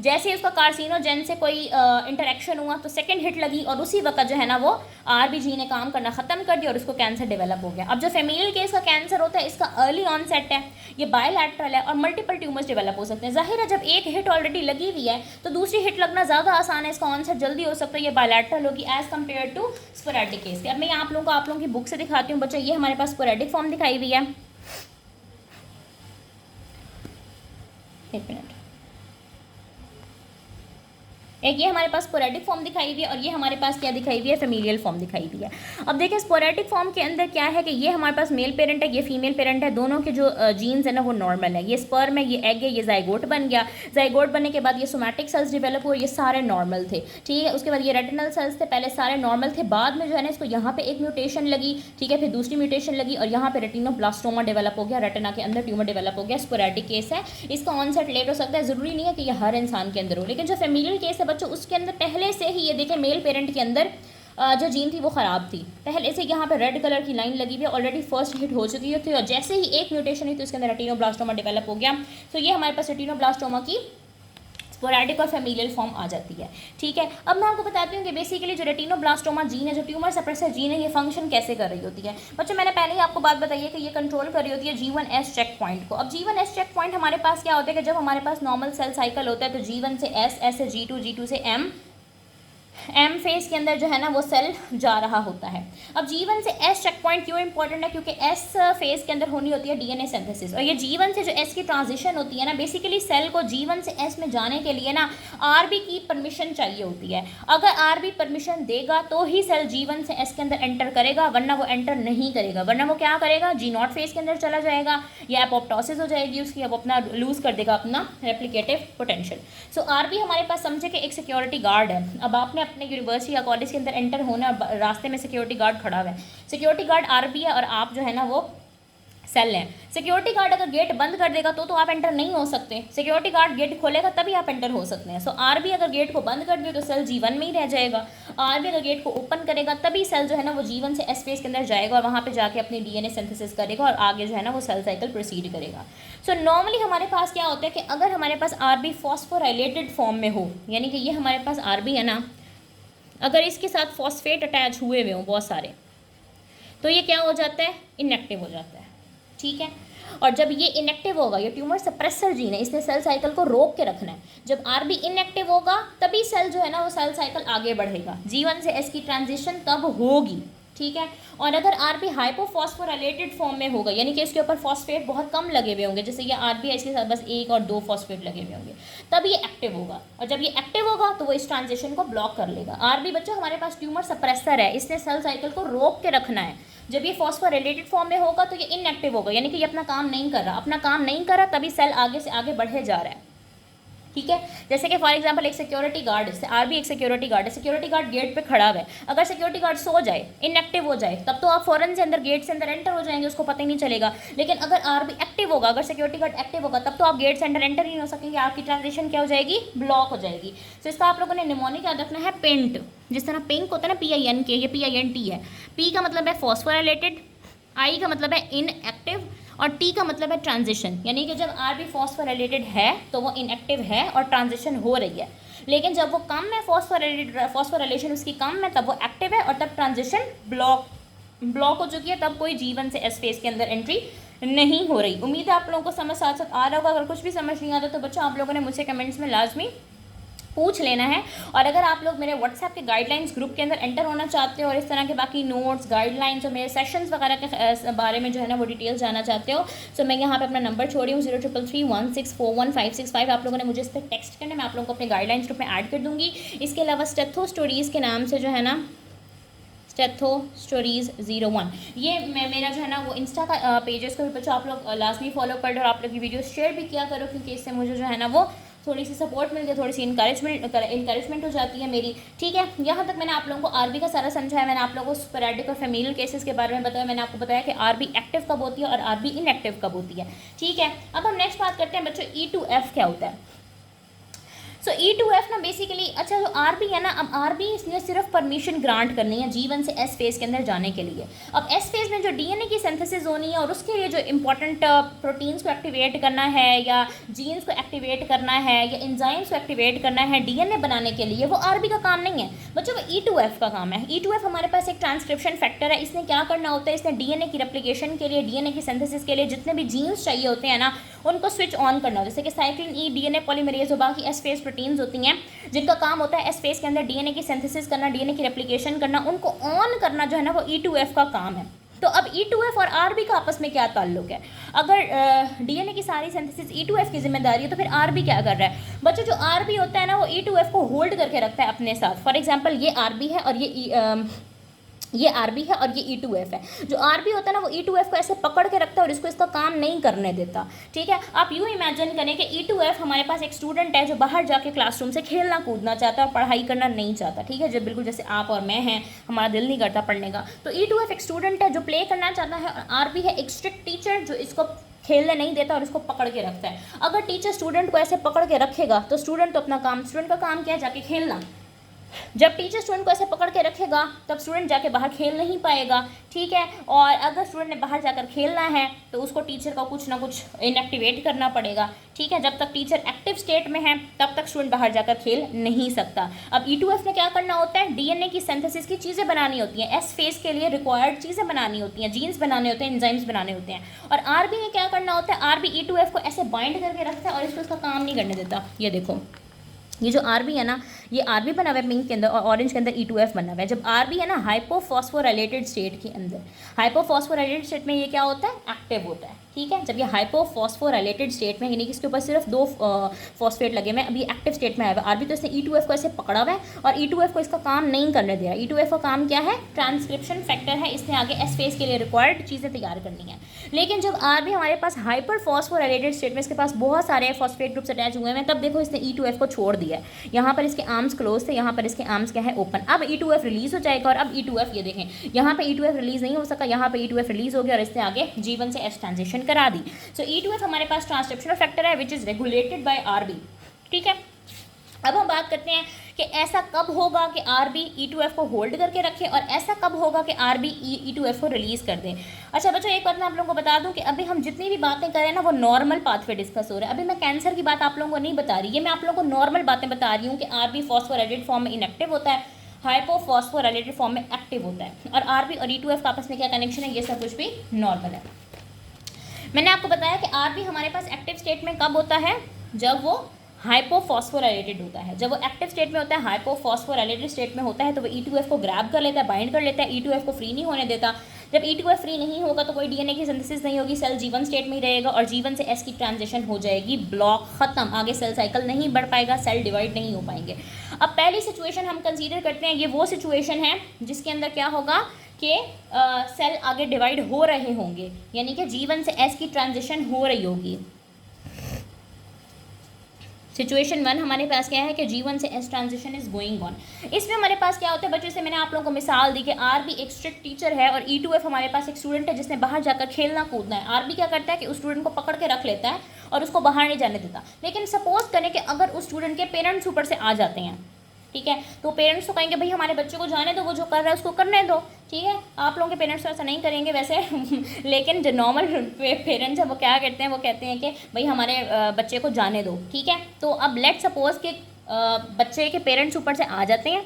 जैसे ही उसका कार्सिनोजेन से कोई इंटरेक्शन हुआ तो सेकंड हिट लगी, और उसी वक्त जो है ना वो आरबी जी ने काम करना ख़त्म कर दिया और उसको कैंसर डेवलप हो गया। अब जो फेमिलियल केस का कैंसर होता है इसका अर्ली ऑनसेट है, ये बायलैटरल है और मल्टीपल ट्यूमर्स डेवलप हो सकते हैं। जाहिर है जब एक हिट ऑलरेडी लगी हुई है तो दूसरी हिट लगना ज़्यादा आसान है, इसका ऑनसेट जल्दी हो सकता है, ये बायलैटरल होगी as compared to sporadic case के। अब मैं आप लोगों की बुक से दिखाती हूँ बच्चों, ये हमारे पास स्पोरेडिक फॉर्म दिखाई हुई है। एक मिनट, एक ये हमारे पास स्पोरेटिक फॉर्म दिखाई हुई है और ये हमारे पास क्या दिखाई हुई है, फेमिलियल फॉर्म दिखाई हुई है। अब देखिए स्पोरेटिक फॉर्म के अंदर क्या है कि ये हमारे पास मेल पेरेंट है, ये फीमेल पेरेंट है, दोनों के जो जीन्स है ना वो नॉर्मल है। ये स्पर्म है, ये एग है, ये जाइगोट बन गया। जाइगोट बनने के बाद ये सोमैटिक सेल्स डेवलप हुए, ये सारे नॉर्मल थे, ठीक है। उसके बाद ये रेटिनल सेल्स थे, पहले सारे नॉर्मल थे, बाद में जो है ना इसको यहाँ पे एक म्यूटेशन लगी, ठीक है, फिर दूसरी म्यूटेशन लगी और यहाँ पे रेटिनोब्लास्टोमा डेवलप हो गया, रेटिना के अंदर ट्यूमर डेवलप हो गया। स्पोरेटिक केस है, इसका ऑनसेट लेट हो सकता है, जरूरी नहीं है कि ये हर इंसान के अंदर हो। लेकिन जो फेमिलियल केस है बच्चों, उसके अंदर पहले से ही ये देखें मेल पेरेंट के अंदर जो जीन थी वो ख़राब थी, पहले से यहाँ पे रेड कलर की लाइन लगी हुई है, ऑलरेडी फर्स्ट हिट हो चुकी थी और जैसे ही एक म्यूटेशन हुई तो इसके अंदर रेटिनोब्लास्टोमा डेवलप हो गया। तो ये हमारे पास रेटिनोब्लास्टोमा की स्पोरेटिक और फेमिलियल फॉर्म आ जाती है, ठीक है। अब मैं आपको बताती हूँ कि बेसिकली जो रेटिनोब्लास्टोमा जीन है, जो ट्यूमर सप्रेसर जीन है, ये फंक्शन कैसे कर रही होती है। बच्चों मैंने पहले ही आपको बात बताई है कि ये कंट्रोल कर रही होती है G1S चेक पॉइंट को। अब G1S चेक पॉइंट हमारे पास क्या होता है कि जब हमारे पास नॉर्मल सेल साइकिल होता है तो G1 से S, S से G2, G2 से M फेज के अंदर जो है ना वो सेल जा रहा होता है। अब G1 से S चेक पॉइंट क्यों इंपॉर्टेंट है, क्योंकि S फेज के अंदर होनी होती है DNA सिंथेसिस, और ये G1 से जो S की ट्रांजिशन होती है ना, बेसिकली सेल को G1 से S में जाने के लिए ना RB की परमिशन चाहिए होती है। अगर RB परमिशन देगा तो ही सेल G1 से S के अंदर एंटर करेगा, वरना वो एंटर नहीं करेगा। वरना वो क्या करेगा, G0 फेज के अंदर चला जाएगा या एपोप्टोसिस हो जाएगी उसकी, अब अपना लूज कर देगा अपना रेप्लिकेटिव पोटेंशियल। सो RB हमारे पास समझे कि एक सिक्योरिटी गार्ड है। अब आपने अपने यूनिवर्सिटी या कॉलेज के अंदर एंटर होना, रास्ते में सिक्योरिटी गार्ड खड़ा हुआ है, सिक्योरिटी गार्ड RB है और आप जो है ना वो सेल हैं। सिक्योरिटी गार्ड अगर गेट बंद कर देगा तो आप एंटर नहीं हो सकते, सिक्योरिटी गार्ड गेट खोलेगा तभी आप एंटर हो सकते हैं। सो RB अगर गेट को बंद कर दे तो सेल G1 में ही रह जाएगा, RB अगर गेट को ओपन करेगा तभी सेल जो है ना वो G1 से S फेज के अंदर जाएगा और वहाँ पे जाके अपनी DNA सिंथेसिस करेगा और आगे जो है ना वो सेल साइकिल प्रोसीड करेगा। सो नॉर्मली हमारे पास क्या होता है कि अगर हमारे पास RB फॉस्फोराइलेटेड फॉर्म में हो, यानी कि ये हमारे पास RB है ना, अगर इसके साथ फॉस्फेट अटैच हुए हुए हों बहुत सारे, तो ये क्या हो जाता है, इनएक्टिव हो जाता है, ठीक है। और जब ये इनएक्टिव होगा, ये ट्यूमर सप्रेसर जीन है, इसने सेल साइकिल को रोक के रखना है। जब RB इनएक्टिव होगा तभी सेल जो है ना वो सेल साइकिल आगे बढ़ेगा, G1 से S की ट्रांजिशन तब होगी, ठीक है। और अगर RB हाइपोफॉस्फोराइलेटेड फॉर्म में होगा, यानी कि इसके ऊपर फॉस्फेट बहुत कम लगे हुए होंगे, जैसे ये RB है इसके साथ बस 1 और 2 फॉस्फेट लगे हुए होंगे, तब ये एक्टिव होगा। और जब ये एक्टिव होगा तो वो इस ट्रांजिशन को ब्लॉक कर लेगा। RB बच्चों हमारे पास ट्यूमर सप्रेसर है, इसने सेल साइकिल को रोक के रखना है। जब ये फॉस्फोराइलेटेड फॉर्म में होगा तो ये इनएक्टिव होगा, यानी कि ये अपना काम नहीं कर रहा, अपना काम नहीं कर रहा तभी सेल आगे से आगे बढ़े जा रहा है, ठीक है। जैसे कि फॉर एग्जांपल एक सिक्योरिटी गार्ड है, RB एक सिक्योरिटी गार्ड है, सिक्योरिटी गार्ड गेट पे खड़ा है, अगर सिक्योरिटी गार्ड सो जाए, इनएक्टिव हो जाए, तब तो आप फौरन से अंदर गेट से अंदर एंटर हो जाएंगे, उसको पता ही नहीं चलेगा। लेकिन अगर RB एक्टिव होगा, अगर सिक्योरिटी गार्ड एक्टिव होगा, तब तो आप गेट से अंदर एंटर ही नहीं हो सकेंगे, आपकी ट्रांजिशन क्या हो जाएगी, ब्लॉक हो जाएगी। तो इसका आप लोगों ने निमोनिक याद रखना है, पेंट, जिस तरह पिंक होता है ना PINK, ये PINT है। P का मतलब है फॉस्फोराइलेटेड, I का मतलब है इनएक्टिव और T का मतलब है ट्रांजिशन, यानी कि जब RB फॉस्फोराइलेटेड है तो वो इनएक्टिव है और ट्रांजिशन हो रही है। लेकिन जब वो कम है, फॉस्फोराइलेशन उसकी कम है, तब वो एक्टिव है और तब ट्रांजिशन ब्लॉक हो चुकी है, तब कोई G1 से S फेज के अंदर एंट्री नहीं हो रही। उम्मीद है आप लोगों को समझ साथ साथ आ रहा होगा। अगर कुछ भी समझ नहीं आता तो बच्चों आप लोगों ने मुझसे कमेंट्स में लाजमी पूछ लेना है। और अगर आप लोग मेरे व्हाट्सएप के गाइडलाइंस ग्रुप के अंदर एंटर होना चाहते हो और इस तरह के बाकी नोट्स, गाइडलाइंस और मेरे सेशंस वगैरह के बारे में जो है ना वो डिटेल्स जानना चाहते हो, तो मैं यहाँ पे अपना नंबर छोड़ी हूँ 0333164155। आप लोगों ने मुझे इस पर टेक्स्ट करना, मैं आप लोगों को अपने गाइडलाइंस ग्रुप में ऐड कर दूँगी। इसके अलावा स्टेथो स्टोरीज़ के नाम से जो है ना, स्टेथो स्टोरीज़ 01, ये मेरा जो है ना वो इंस्टा का पेजेस को भी बच्चों आप लोग लाजमी फॉलो कर लो और आप लोग की वीडियो शेयर भी किया करो, क्योंकि इससे मुझे जो है ना वो थोड़ी सी सपोर्ट मिलती है, थोड़ी सी इंकरेजमेंट हो जाती है मेरी, ठीक है। यहाँ तक मैंने आप लोगों को RB का सारा समझाया, मैंने आप लोगों को स्पोरेडिक और फेमिलियल केसेस के बारे में बताया, मैंने आपको बताया कि RB एक्टिव कब होती है और RB इनएक्टिव कब होती है, ठीक है। अब हम नेक्स्ट बात करते हैं बच्चों E2F क्या होता है। सो E2F ना बेसिकली, अच्छा जो RB है ना, अब RB इसने सिर्फ परमिशन ग्रांट करनी है G1 से S फेज के अंदर जाने के लिए। अब S फेज में जो DNA की सिंथेसिस होनी है और उसके लिए जो इंपॉर्टेंट प्रोटीन्स को एक्टिवेट करना है या जीन्स को एक्टिवेट करना है या एंजाइम्स को एक्टिवेट करना है DNA बनाने के लिए, वो RB का काम नहीं है बच्चों, वो E2F का काम है। E2F हमारे पास एक ट्रांसक्रिप्शन फैक्टर है, इसने क्या करना होता है, इसने DNA की रेप्लिकेशन के लिए, DNA की सिंथेसिस के लिए जितने भी जीन्स चाहिए होते हैं ना उनको स्विच ऑन करना होता है, जैसे कि साइक्लिन E, DNA पॉलीमरेज और बाकी S फेज प्रोटीन्स होती हैं जिनका काम होता है S फेज के अंदर DNA की सिंथेसिस करना, DNA की रेप्लिकेशन करना, उनको ऑन करना जो है ना वो E2F का काम है। तो अब E2F और RB का आपस में क्या ताल्लुक है? अगर डीएनए की सारी सिंथेसिस E2F की जिम्मेदारी है तो फिर RB क्या कर रहा है? बच्चों जो RB होता है ना वो E2F को होल्ड करके रखता है अपने साथ। फॉर एग्जांपल ये RB है और ये RB है और ये E2F है। जो RB होता है ना वो E2F को ऐसे पकड़ के रखता है और इसको इसका काम नहीं करने देता। ठीक है, आप यूँ इमेजिन करें कि E2F हमारे पास एक स्टूडेंट है जो बाहर जाके क्लासरूम से खेलना कूदना चाहता है और पढ़ाई करना नहीं चाहता। ठीक है, जब बिल्कुल जैसे आप और मैं हैं, हमारा दिल नहीं करता पढ़ने का, तो E2F एक स्टूडेंट है जो प्ले करना चाहता है और RB है एक स्ट्रिक्ट टीचर जो इसको खेलने नहीं देता और इसको पकड़ के रखता है। अगर टीचर स्टूडेंट को ऐसे पकड़ के रखेगा तो स्टूडेंट तो अपना काम, स्टूडेंट का काम क्या है? जाके खेलना। जब टीचर स्टूडेंट को ऐसे पकड़ के रखेगा तब स्टूडेंट जाके बाहर खेल नहीं पाएगा। ठीक है, और अगर स्टूडेंट ने बाहर जाकर खेलना है तो उसको टीचर का कुछ ना कुछ इनएक्टिवेट करना पड़ेगा। ठीक है, जब तक टीचर एक्टिव स्टेट में है तब तक स्टूडेंट बाहर जाकर खेल नहीं सकता। अब E2F ने क्या करना होता है? डीएनए की सिंथेसिस की चीज़ें बनानी होती हैं, एस फेज के लिए रिक्वायर्ड चीज़ें बनानी होती हैं, जीन्स बनाने होते हैं, एंजाइम्स बनाने होते हैं। और RB ने क्या करना होता है? RB E2F को ऐसे बाइंड करके रखता है और इसको इसका काम नहीं करने देता। ये देखो, ये जो RB है ना, ये RB बना हुआ है पिंक के अंदर और ऑरेंज के अंदर E2F बना हुआ है। जब RB है ना हाइपोफॉस्फोराइलेटेड स्टेट के अंदर, हाइपोफॉस्फोराइलेटेड स्टेट में ये क्या होता है? एक्टिव होता है। ठीक है, जब ये हाइपोफॉस्फोराइलेटेड स्टेट में, यानी कि इसके ऊपर सिर्फ 2 फॉस्फेट लगे हुए हैं, अभी एक्टिव स्टेट में आया हुआ है RB, तो इसने E2F को ऐसे पकड़ा हुआ है और E2F को इसका काम नहीं करने दिया। E2F का काम क्या है? ट्रांसक्रिप्शन फैक्टर है, इसने आगे एस फेज के लिए रिक्वायर्ड चीज़ें तैयार करनी है। लेकिन जब RB हमारे पास हाइपर फॉस्फोराइलेटेड स्टेट में, इसके पास बहुत सारे फॉस्फेट ग्रुप्स अटैच हुए हैं, तब देखो इसने E2F को छोड़ दिया है। यहाँ पर इसके आर्म्स क्लोज थे, यहाँ पर इसके आर्म्स क्या है? ओपन। अब E2F रिलीज हो जाएगा और अब E2F ये देखें, यहाँ पे E2F रिलीज नहीं हो सका, यहाँ पे E2F रिलीज हो गया और इसने आगे G1 से S ट्रांजिशन करा दी। सो E2F हमारे पास ट्रांसक्रिप्शनल फैक्टर है which is regulated by RB। ठीक है, अब हम बात करते हैं कि ऐसा कब होगा कि RB E2F को होल्ड करके रखे और ऐसा कब होगा कि RB E2F को रिलीज कर दें। अच्छा बच्चों, एक बात मैं आप लोगों को बता दूं कि अभी हम जितनी भी बातें करें ना वो नॉर्मल पाथवे डिस्कस हो रहा है। अभी मैं कैंसर की बात आप लोगों को नहीं बता रही, ये मैं आप लोगों को नॉर्मल बातें बता रही हूँ कि RB फॉस्फोराइलेटेड फॉर्म में इनएक्टिव होता है, हाइपोफॉस्फोराइलेटेड फॉर्म में एक्टिव होता है, और RB और E2F का आपस में क्या कनेक्शन है, ये सब कुछ भी नॉर्मल है। मैंने आपको बताया कि RB हमारे पास एक्टिव स्टेट में कब होता है? जब वो हाइपोफॉस्फोराइलेटेड होता है। जब वो एक्टिव स्टेट में होता है, हाइपोफॉस्फोराइलेटेड स्टेट में होता है, तो वो E2F को ग्रैब कर लेता है, बाइंड कर लेता है, E2F को फ्री नहीं होने देता। जब E2F फ्री नहीं होगा तो कोई डीएनए की सिंथेसिस नहीं होगी, सेल G1 स्टेट में ही रहेगा और G1 से S की ट्रांजिशन हो जाएगी, ब्लॉक खत्म, आगे सेल साइकिल नहीं बढ़ पाएगा, सेल डिवाइड नहीं हो पाएंगे। अब पहली सिचुएशन हम कंसीडर करते हैं, ये वो सिचुएशन है जिसके अंदर क्या होगा कि सेल आगे डिवाइड हो रहे होंगे, यानी कि G1 से S की ट्रांजिशन हो रही होगी। सिचुएशन 1 हमारे पास क्या है कि G1 से S transition is going on. इसमें हमारे पास क्या होता है बच्चों, से मैंने आप लोगों को मिसाल दी कि RB एक स्ट्रिक्ट टीचर है और E2F हमारे पास एक स्टूडेंट है जिसने बाहर जाकर खेलना कूदना है। RB क्या करता है कि उस स्टूडेंट को पकड़ के रख लेता है और उसको बाहर नहीं जाने देता। लेकिन सपोज करें कि अगर उस स्टूडेंट के पेरेंट्स ऊपर से आ जाते हैं, ठीक है, तो पेरेंट्स तो कहेंगे भाई हमारे बच्चे को जाने दो, वो जो कर रहा है उसको करने दो। ठीक है, आप लोगों के पेरेंट्स तो ऐसा नहीं करेंगे वैसे लेकिन जो नॉर्मल पेरेंट्स हैं वो क्या करते हैं, वो कहते हैं कि भाई हमारे बच्चे को जाने दो। ठीक है, तो अब लेट सपोज कि बच्चे के पेरेंट्स ऊपर से आ जाते हैं,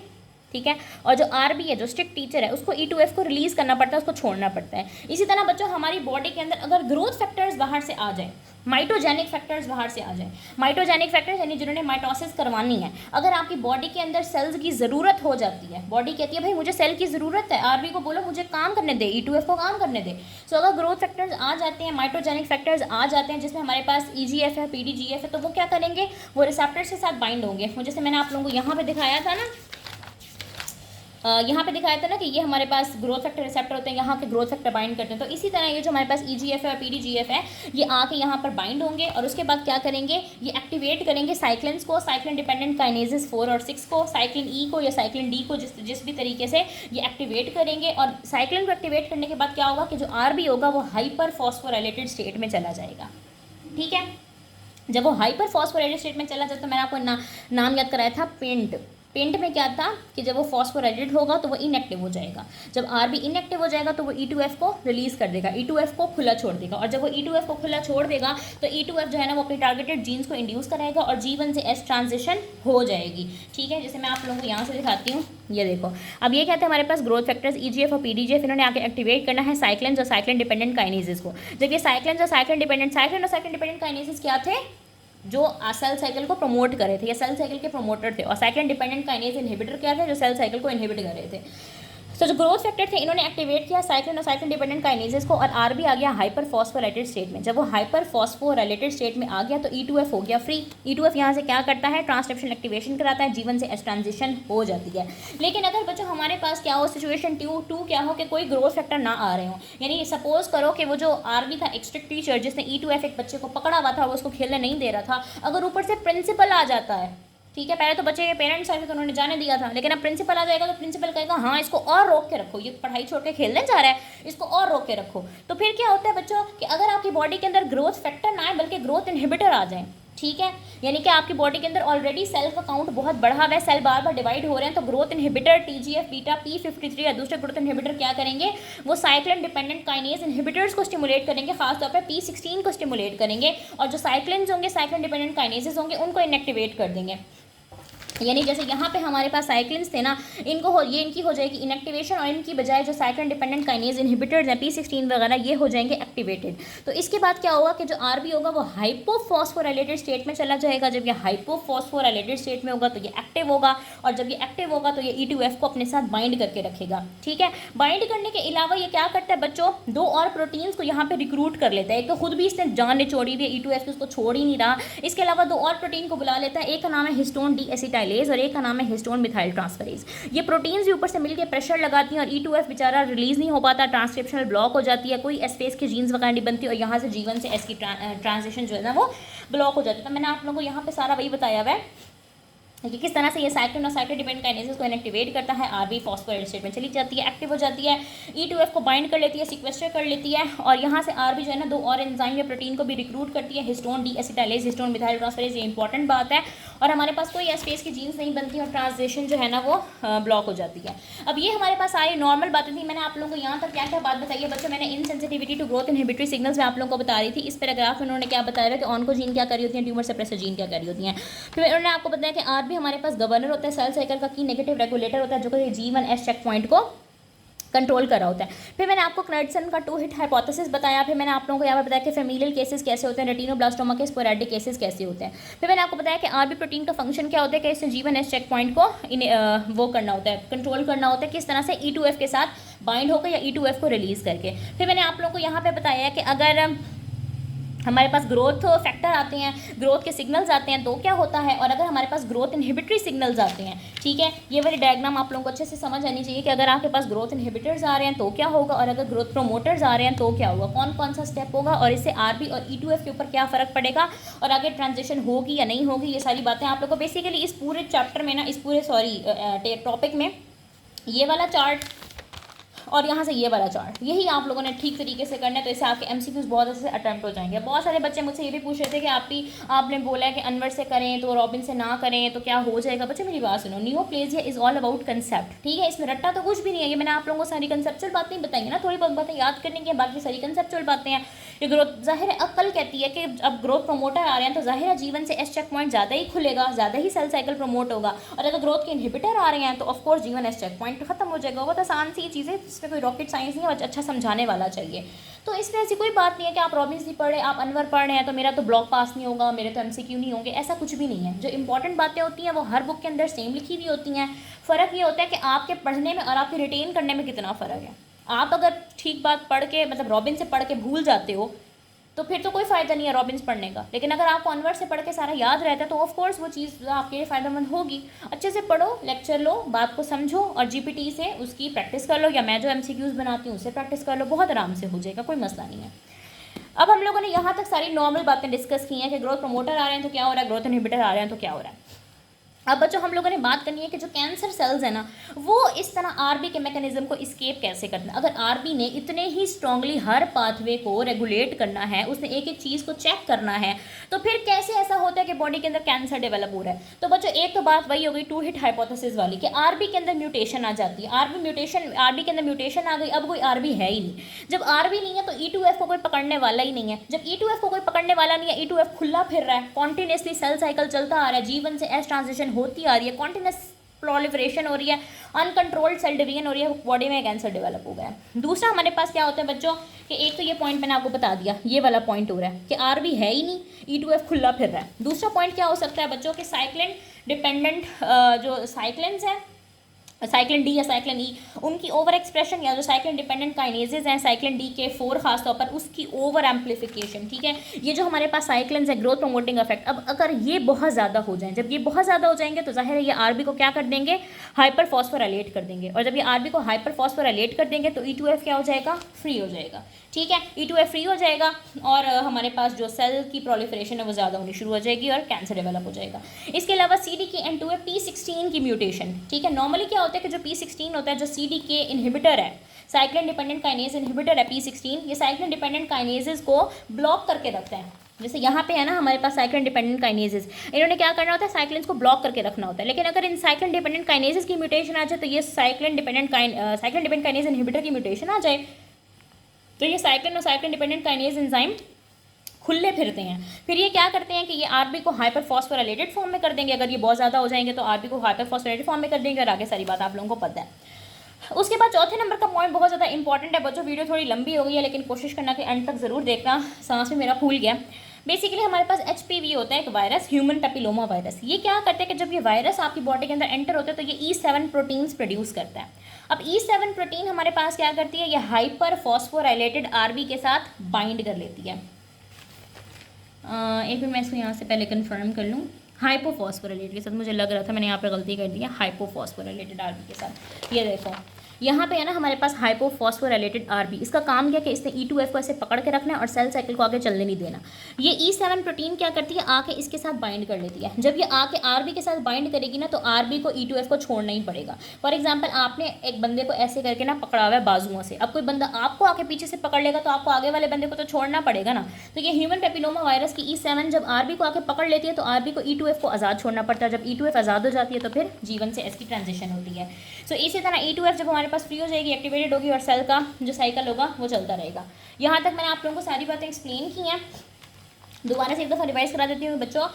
ठीक है, और जो RB है, जो स्ट्रिक्ट टीचर है, उसको E2F को रिलीज़ करना पड़ता है, उसको छोड़ना पड़ता है। इसी तरह बच्चों हमारी बॉडी के अंदर अगर ग्रोथ फैक्टर्स बाहर से आ जाए, माइटोजेनिक फैक्टर्स बाहर से आ जाए, माइटोजेनिक फैक्टर्स यानी जिन्होंने माइटोसिस करवानी है, अगर आपकी बॉडी के अंदर सेल्स की ज़रूरत हो जाती है, बॉडी कहती है भाई मुझे सेल की ज़रूरत है, RB को बोलो मुझे काम करने दे, E2F को काम करने दे। सो अगर ग्रोथ फैक्टर्स आ जाते हैं, माइटोजेनिक फैक्टर्स आ जाते हैं जिसमें हमारे पास EGF है, PDGF है, तो वो क्या करेंगे, वो रिसेप्टर्स के साथ बाइंड होंगे। वो जैसे मैंने आप लोगों को यहाँ पे दिखाया था ना, यहाँ पे दिखाया था ना कि ये हमारे पास ग्रोथ फैक्टर रिसेप्टर होते हैं, यहाँ के ग्रोथ फैक्टर बाइंड करते हैं। तो इसी तरह ये जो हमारे पास EGF है और PDGF है, ये आके यहाँ पर बाइंड होंगे और उसके बाद क्या करेंगे, ये एक्टिवेट करेंगे साइक्लिन्स को, साइक्लिन डिपेंडेंट काइनेजेस 4 और 6 को, साइक्लिन E को या साइक्लिन D को, जिस भी तरीके से ये एक्टिवेट करेंगे। और साइक्लिन को एक्टिवेट करने के बाद क्या होगा कि जो RB होगा वो हाइपर फॉस्फोराइलेटेड स्टेट में चला जाएगा। ठीक है, जब वो हाइपर फॉस्फोराइलेटेड स्टेट में चला जाता, तो मैंने आपको नाम याद कराया था पेंट। पेंट में क्या था कि जब वो फॉस्फोराइलेटेड होगा तो वो इनएक्टिव हो जाएगा, जब RB इनएक्टिव हो जाएगा तो वो E2F को रिलीज़ कर देगा, E2F को खुला छोड़ देगा, और जब वो E2F को खुला छोड़ देगा तो E2F जो है ना वो अपनी टारगेटेड जीन्स को इंड्यूस कराएगा और G1 से S ट्रांजिशन हो जाएगी। ठीक है, जैसे मैं आप लोगों को यहाँ से दिखाती हूँ, ये देखो। अब ये कहते हैं हमारे पास ग्रोथ फैक्टर्स EGF और PDGF, इन्होंने आके एक्टिवेट करना है साइक्लिन्स और साइक्लिन डिपेंडेंट काइनेजेस को। जब ये साइक्लिन्स और साइक्लिन डिपेंडेंट काइनेजेस क्या थे, जो सेल साइकिल को प्रमोट कर रहे थे, या सेल साइकिल के प्रमोटर थे, और साइक्लिन डिपेंडेंट काइनेज इनहिबिटर क्या थे, जो सेल साइकिल को इनहिबिट कर रहे थे। तो जो ग्रोथ फैक्टर थे इन्होंने एक्टिवेट किया साइक्लिन और साइक्लिन डिपेंडेंट काइनेजेस को, और आरबी आ गया हाइपर फॉस्फोराइलेटेड स्टेट में। जब वो हाइपर फॉस्फोराइलेटेड स्टेट में आ गया तो E2F हो गया फ्री। E2F यहाँ से क्या करता है, ट्रांसक्रिप्शन एक्टिवेशन कराता है, जीवन से एस ट्रांजिशन हो जाती है। लेकिन अगर बच्चों हमारे पास क्या हो, सिचुएशन टू क्या हो कि कोई ग्रोथ फैक्टर ना आ रहे हो, यानी सपोज करो कि वो जो आरबी था एक स्ट्रिक्ट टीचर जिसने E2F एक बच्चे को पकड़ा हुआ था, वो उसको खेलने नहीं दे रहा था, अगर ऊपर से प्रिंसिपल आ जाता है, ठीक है, पहले तो बच्चे के पेरेंट्स आए थे तो उन्होंने जाने दिया था, लेकिन अब प्रिंसिपल आ जाएगा तो प्रिंसिपल कहेगा हाँ इसको और रोक के रखो, ये पढ़ाई छोड़ के खेलने जा रहा है, इसको और रोक के रखो। तो फिर क्या होता है बच्चों कि अगर आपकी बॉडी के अंदर ग्रोथ फैक्टर ना आए बल्कि ग्रोथ इनहिबिटर आ जाए, ठीक है, यानी कि आपकी बॉडी के अंदर ऑलरेडी सेल का काउंट बहुत बढ़ा हुआ है, सेल बार बार डिवाइड हो रहे हैं, तो growth inhibitor TGF beta P53 या दूसरे ग्रोथ इनहिबिटर क्या करेंगे, वो साइक्लिन डिपेंडेंट काइनेज इनहिबिटर्स को स्टिमुलेट करेंगे, खासतौर पर P16 को स्टिमुलेट करेंगे, और जो साइक्लिन्स होंगे, साइक्लिन डिपेंडेंट काइनेजेस होंगे, उनको इनएक्टिवेट कर देंगे। यानी जैसे यहाँ पे हमारे पास साइक्लिन्स थे ना, इनकी हो जाएगी इनएक्टिवेशन, और इनकी बजाय जो साइक्लिन डिपेंडेंट काइनेज इनहिबिटर्स हैं P16 वगैरह, ये हो जाएंगे एक्टिवेटेड। तो इसके बाद क्या होगा कि जो आरबी होगा वो हाइपोफॉस्फोराइलेटेड स्टेट में चला जाएगा। जब ये हाइपोफॉस्फोराइलेटेड स्टेट में होगा तो ये एक्टिव होगा, और जब ये एक्टिव होगा तो ये E2F को अपने साथ बाइंड करके रखेगा, ठीक है। बाइंड करने के अलावा ये क्या करता है बच्चों, दो और प्रोटीन्स को यहाँ पे रिक्रूट कर लेता है। एक तो खुद भी इसने जान निचोड़ी हुई है, E2F उसको छोड़ ही नहीं रहा, इसके अलावा दो और प्रोटीन को बुला लेता है, एक का नाम है हिस्टोन डी एसिटाइलेज और एक का नाम है हिस्टोन मिथाइल ट्रांसफरेज। ये प्रोटीन्स भी ऊपर से मिलकर प्रेशर लगाती हैं और E2F बेचारा रिलीज नहीं हो पाता, ट्रांसक्रिप्शनल ब्लॉक हो जाती है, कोई एस फेस के जीन्स वगैरह नहीं बनती, और यहाँ से जीवन से एस की ट्रांजिशन जो है ना वो ब्लॉक हो जाती है। तो मैंने आप लोगों को यहाँ पे सारा वही बताया हुआ है कि किस तरह से ये साइक्लिन और साइक्लिन डिपेंडेंट काइनेजेस को इनएक्टिवेट करता है, आरबी फॉस्फोराइलेटेड स्टेट में चली जाती है, एक्टिव हो जाती है, E2F को बाइंड कर लेती है, सिक्वेस्टर कर लेती है, और यहाँ से आरबी जो है ना दो और एंजाइम या प्रोटीन को भी रिक्रूट करती है, histone D acetylase, histone methyl transferase, ये इंपॉर्टेंट बात है, और हमारे पास कोई एस फेस की जीन्स नहीं बनती और ट्रांसलेशन जो है ना वो ब्लॉक हो जाती है। अब ये हमारे पास सारी नॉर्मल बातें थी। मैंने आप लोगों को यहाँ तक क्या क्या बात बताई है बच्चों, मैंने insensitivity to growth inhibitory signals में आप लोगों को बता रही थी। इस पैराग्राफ में उन्होंने क्या बताया कि ऑन्कोजीन क्या करी होती है, ट्यूमर सप्रेसर जीन क्या करी होती हैं। फिर उन्होंने आपको बताया कि आरबी हमारे पास गवर्नर होता है, सेल साइकिल का की नेगेटिव रेगुलेटर होता है, जो कि G1S चेक पॉइंट को कंट्रोल करा होता है। फिर मैंने आपको क्नर्डसन का 2 हिट हाइपोथेसिस बताया। फिर मैंने आप लोगों को यहाँ पर बताया कि फेमिलियल केसेस कैसे होते हैं, रेटिनोब्लास्टोमा के स्पोरेडिक केसेस कैसे होते हैं। फिर मैंने आपको बताया कि आरबी प्रोटीन का फंक्शन क्या होता है, कि इससे G1S चेक पॉइंट को वो करना होता है, कंट्रोल करना होता है, किस तरह से E2F के साथ बाइंड होकर या E2F को रिलीज़ करके। फिर मैंने आप लोगों को यहाँ पर बताया कि अगर हमारे पास ग्रोथ फैक्टर आते हैं, ग्रोथ के सिग्नल्स आते हैं तो क्या होता है, और अगर हमारे पास ग्रोथ इनहिबिटरी सिग्नल्स आते हैं, ठीक है, ये वाली डायग्राम आप लोगों को अच्छे से समझ आनी चाहिए कि अगर आपके पास ग्रोथ इनहिबिटर्स आ रहे हैं तो क्या होगा, और अगर ग्रोथ प्रोमोटर्स आ रहे हैं तो क्या होगा, कौन कौन सा स्टेप होगा, और इससे आरबी और E2F के ऊपर क्या फ़र्क पड़ेगा, और आगे ट्रांजिशन होगी या नहीं होगी, ये सारी बातें आप लोगों को बेसिकली इस पूरे चैप्टर में ना, इस पूरे टॉपिक में ये वाला चार्ट और यहाँ से ये वाला चार्ट, यही आप लोगों ने ठीक तरीके से करना है, तो इससे आपके MCQs बहुत अच्छे से अटैम्प्ट हो जाएंगे। बहुत सारे बच्चे मुझसे ये भी पूछ रहे थे कि आपने बोला है कि अनवर से करें तो रॉबिन से ना करें तो क्या हो जाएगा। बच्चे मेरी बात सुनो, neoplasia is all about concept, ठीक है, इसमें रट्टा तो कुछ भी नहीं है। ये मैंने आप लोगों को सारी कंसेप्चुअल बातें बताई ना, थोड़ी बहुत बातें याद करने की, बाकी सारी कंसेप्चुअल बातें हैं। ये ग्रोथ जाहिर है अक्ल कहती है कि अब ग्रोथ प्रमोटर आ रहे हैं तो जाहिर है जीवन से एस चेक पॉइंट ज़्यादा ही खुलेगा, ज़्यादा ही सेल साइकिल प्रमोट होगा, और अगर ग्रोथ के इनहिबिटर आ रहे हैं तो ऑफकोर्स जीवन एस चेक पॉइंट खत्म हो जाएगा। बहुत आसान सी चीज़ें, इसमें कोई रॉकेट साइंस नहीं है, अच्छा समझाने वाला चाहिए। तो इसमें ऐसी कोई बात नहीं है कि आप रॉबिन्स नहीं पढ़ रहे, आप अनवर पढ़ रहे हैं तो मेरा तो ब्लॉक पास नहीं होगा, मेरे तो MCQ नहीं होंगे, ऐसा कुछ भी नहीं है। जो इंपॉर्टेंट बातें होती हैं वो हर बुक के अंदर सेम लिखी हुई होती हैं। फ़र्क ये होता है कि आपके पढ़ने में और आपके रिटेन करने में कितना फ़र्क है। आप अगर ठीक बात पढ़ के मतलब रॉबिन से पढ़ के भूल जाते हो तो फिर तो कोई फ़ायदा नहीं है रॉबिन्स पढ़ने का, लेकिन अगर आपको अनवर से पढ़ के सारा याद रहता है तो ऑफ कोर्स वो चीज़ आपके लिए फ़ायदेमंद होगी। अच्छे से पढ़ो, लेक्चर लो, बात को समझो और GPT से उसकी प्रैक्टिस कर लो, या मैं जो MCQs बनाती हूँ उससे प्रैक्टिस कर लो, बहुत आराम से हो जाएगा, कोई मसला नहीं है। अब हम लोगों ने यहाँ तक सारी नॉर्मल बातें डिस्कस की हैं कि ग्रोथ प्रमोटर आ रहे हैं तो क्या हो रहा है, ग्रोथ इनहिबिटर आ रहे हैं तो क्या हो रहा है। अब बच्चों हम लोगों ने बात करनी है कि जो कैंसर सेल्स है ना वो इस तरह आरबी के मैकेनिज्म को इस्केप कैसे करना है। अगर आरबी ने इतने ही स्ट्रांगली हर पाथवे को रेगुलेट करना है, उसने एक एक चीज़ को चेक करना है, तो फिर कैसे ऐसा होता है कि बॉडी के अंदर कैंसर डेवलप हो रहा है। तो बच्चों एक तो बात वही हो गई 2 हिट हाइपोथेसिस वाली कि आरबी के अंदर म्यूटेशन आ जाती है। आरबी के अंदर म्यूटेशन आ गई, अब कोई आरबी है ही नहीं। जब आरबी नहीं है तो E2F को कोई पकड़ने वाला ही नहीं है। जब E2F को कोई पकड़ने वाला नहीं है, E2F खुला फिर रहा है, कॉन्टिन्यूसली सेल साइकिल चलता आ रहा है, जीवन से एस ट्रांजिशन होती आ रही है, कॉन्टिन्यूस प्रोलिफरेशन हो रही है, अनकंट्रोल्ड सेल डिवीजन हो रही है, बॉडी में कैंसर डेवलप हो गया है। दूसरा हमारे पास क्या होता है बच्चों कि एक तो ये पॉइंट मैंने आपको बता दिया, ये वाला पॉइंट हो रहा है कि आरबी है ही नहीं, E2F खुला फिर रहा है। दूसरा पॉइंट क्या हो सकता है बच्चों कि साइक्लिन डिपेंडेंट जो साइक्लिन्स हैं साइक्लिन डी या साइक्लिन ई, उनकी ओवर एक्सप्रेशन या जो साइक्लिन डिपेंडेंट काइनेजेस हैं साइक्लिन डी के 4 खास तौर पर, उसकी ओवर एम्पलीफिकेशन, ठीक है। ये जो हमारे पास साइक्लिन है ग्रोथ प्रमोटिंग इफेक्ट, अब अगर ये बहुत ज़्यादा हो जाएं, जब ये बहुत ज़्यादा हो जाएंगे तो जाहिर है ये आरबी को क्या कर देंगे, हाइपर फॉस्फोराइलेट कर देंगे, और जब ये आरबी को हाइपर फॉस्फोराइलेट कर देंगे तो E2F क्या हो जाएगा, फ्री हो जाएगा, ठीक है। E2F फ्री हो जाएगा और हमारे पास जो सेल की प्रोलिफरेशन है वो ज़्यादा होनी शुरू हो जाएगी और कैंसर डेवलप हो जाएगा। इसके अलावा CDKN2 P16 की म्यूटेशन, ठीक है। नॉर्मली क्या होता है कि जो P16 होता है, जो CDK इनहिबिटर है, साइक्लिन डिपेंडेंट काइनेज इनहिबिटर है P16, ये साइक्लिन डिपेंडेंट काइनेजेस को ब्लॉक करके रखते हैं। जैसे यहाँ पे है ना हमारे पास साइक्लिन डिपेंडेंट काइनेजेस, इन्होंने क्या करना होता है, साइक्लिन्स को ब्लॉक करके रखना होता है। लेकिन अगर इन साइक्लिन डिपेंडेंट काइनेजेस की म्यूटेशन आ जाए तो ये साइक्लिन डिपेंडेंट काइनेज इनहिबिटर की म्यूटेशन आ जाए तो ये साइक्लिन और साइक्लिन डिपेंडेंट काइनेज एंजाइम खुले फिरते हैं। फिर ये क्या करते हैं कि ये आरबी को हाइपर फॉस्फोराइलेटेड फॉर्म में कर देंगे, अगर ये बहुत ज़्यादा हो जाएंगे तो आरबी को हाइपर फॉस्फोराइलेटेड फॉर्म में कर देंगे, और आगे सारी बात आप लोगों को पता है। उसके बाद चौथे नंबर का पॉइंट बहुत ज़्यादा इंपॉर्टेंट है बच्चों, वीडियो थोड़ी लंबी हो गई है लेकिन कोशिश करना कि एंड तक ज़रूर देखना, सांस में मेरा फूल गया। बेसिकली हमारे पास HPV होता है एक वायरस, ह्यूमन पेपिलोमा वायरस। ये क्या करते हैं कि जब ये वायरस आपकी बॉडी के अंदर एंटर होता है तो ये E7 प्रोटीन्स प्रोड्यूस करता है। अब E7 प्रोटीन हमारे पास क्या करती है, ये हाइपर फॉस्फोराइलेटेड आरबी के साथ बाइंड कर लेती है। एक मिनट मैं इसको यहाँ से पहले कंफर्म कर लूँ, हाइपोफॉस्फोराइलेटेड के साथ, मुझे लग रहा था मैंने यहाँ पे गलती कर दी है, हाइपोफॉस्फोराइलेटेड आरबी के साथ। ये देखो यहाँ पे है ना हमारे पास हाइपोफॉस्फोराइलेटेड आरबी, इसका काम क्या कि इसने E2F को ऐसे पकड़ के रखना है और सेल साइकिल को आगे चलने नहीं देना। ये E7 प्रोटीन क्या करती है, आके इसके साथ बाइंड कर लेती है। जब ये आके आरबी के साथ बाइंड करेगी ना तो आरबी को E2F को छोड़ना ही पड़ेगा। फॉर एग्जाम्पल आपने एक बंदे को ऐसे करके ना पकड़ा हुआ है बाजुओं से, अब कोई बंदा आपको आके पीछे से पकड़ लेगा तो आपको आगे वाले बंदे को तो छोड़ना पड़ेगा ना। तो ये ह्यूमन पेपिलोमा वायरस की E7 जब आरबी को आके पकड़ लेती है तो आरबी को E2F को आज़ाद छोड़ना पड़ता है। जब E2F आज़ाद हो जाती है तो फिर जीवन से एस की ट्रांजिशन होती है। सो इसी तरह E2F जब हमारे पास फ्री हो जाएगी, एक्टिवेटेड होगी और सेल का जो साइकिल होगा वो चलता रहेगा। यहाँ तक मैंने आप लोगों को सारी बातें एक्सप्लेन की हैं, दोबारा से एक दफ़ा रिवाइज करा देती हूँ बच्चों।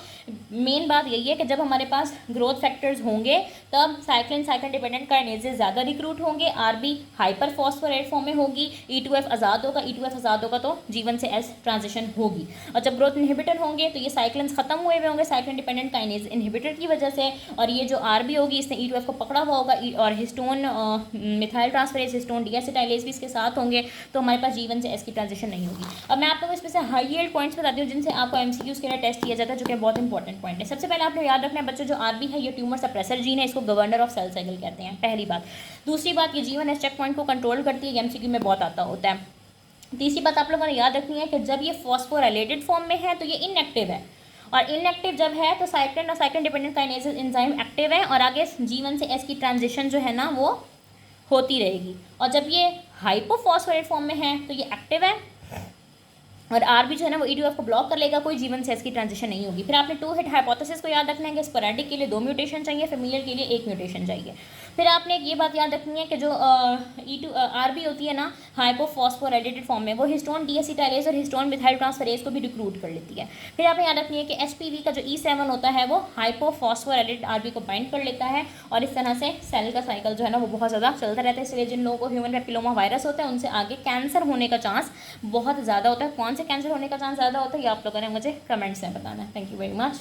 मेन बात यही है कि जब हमारे पास ग्रोथ फैक्टर्स होंगे तब साइक्लिन डिपेंडेंट काइनेजेस ज़्यादा रिक्रूट होंगे, आरबी हाइपर फॉस्फोराइलेटेड फॉर्म में होगी, E2F आज़ाद होगा, E2F आज़ाद होगा तो जीवन से एस ट्रांजिशन होगी। और जब ग्रोथ इनहिबिटर होंगे तो ये साइक्लिन्स खत्म हुए हुए होंगे साइक्लिन डिपेंडेंट काइनेज इनहिबिटर की वजह से, और ये जो आरबी होगी इसने E2F को पकड़ा हुआ होगा और हिस्टोन मिथाइल ट्रांसफरेज, हिस्टोन डीएसिटाइलेज भी इसके साथ होंगे, तो हमारे पास जीवन से एस की ट्रांजिशन नहीं होगी। अब मैं आप लोगों को इसमें से हाई यील्ड पॉइंट्स बताती हूँ जिनसे आपको MCQs के लिए टेस्ट किया जाता है, जो कि बहुत इंपॉर्टेंट पॉइंट है। सबसे पहले आपने याद रखना है बच्चों, जो आरबी है ये ट्यूमर सप्रेसर जीन है, इसको गवर्नर ऑफ सेल साइकिल कहते हैं, पहली बात। दूसरी बात, ये G1 एस चेक पॉइंट को कंट्रोल करती है, MCQ में बहुत आता होता है। तीसरी बात आप लोगों ने याद रखनी है कि जब ये फॉस्फोराइलेटेड फॉर्म में है तो ये इनएक्टिव है, और इनएक्टिव जब है तो साइक्लिन और cyclin dependent kinase enzyme active है और आगे G1 से S की ट्रांजिशन जो है ना वो होती रहेगी। और जब ये हाइपोफॉस्फोरेट फॉर्म में है तो ये एक्टिव है और आरबी जो है ना वो E2F को ब्लॉक कर लेगा, कोई जीवन से इसकी ट्रांजिशन नहीं होगी। फिर आपने 2 हिट हाइपोथेसिस को याद रखना है कि स्पोरेडिक के लिए 2 म्यूटेशन चाहिए, फीमेल के लिए 1 म्यूटेशन चाहिए। फिर आपने एक ये बात याद रखनी है कि जो आरबी होती है ना हाइपोफॉस्फोराइलेटेड फॉर्म में, वो हिस्टोन डीएसिटाइलेज और हिस्टोन मिथाइल ट्रांसफरेज को भी रिक्रूट कर लेती है। फिर आपने याद रखनी है कि HPV का जो E7 होता है वो हाइपोफॉस्फोराइलेटेड आरबी को बाइंड कर लेता है और इस तरह से सेल का साइकिल जो है ना वो बहुत ज़्यादा चलता रहता है। इसलिए जिन लोगों को ह्यूमन पेपिलोमा वायरस होता है उनसे आगे कैंसर होने का चांस बहुत ज़्यादा होता है। कौन से कैंसर होने का चांस ज़्यादा होता है ये आप लोगों ने मुझे कमेंट्स में बताना है। Thank you very much.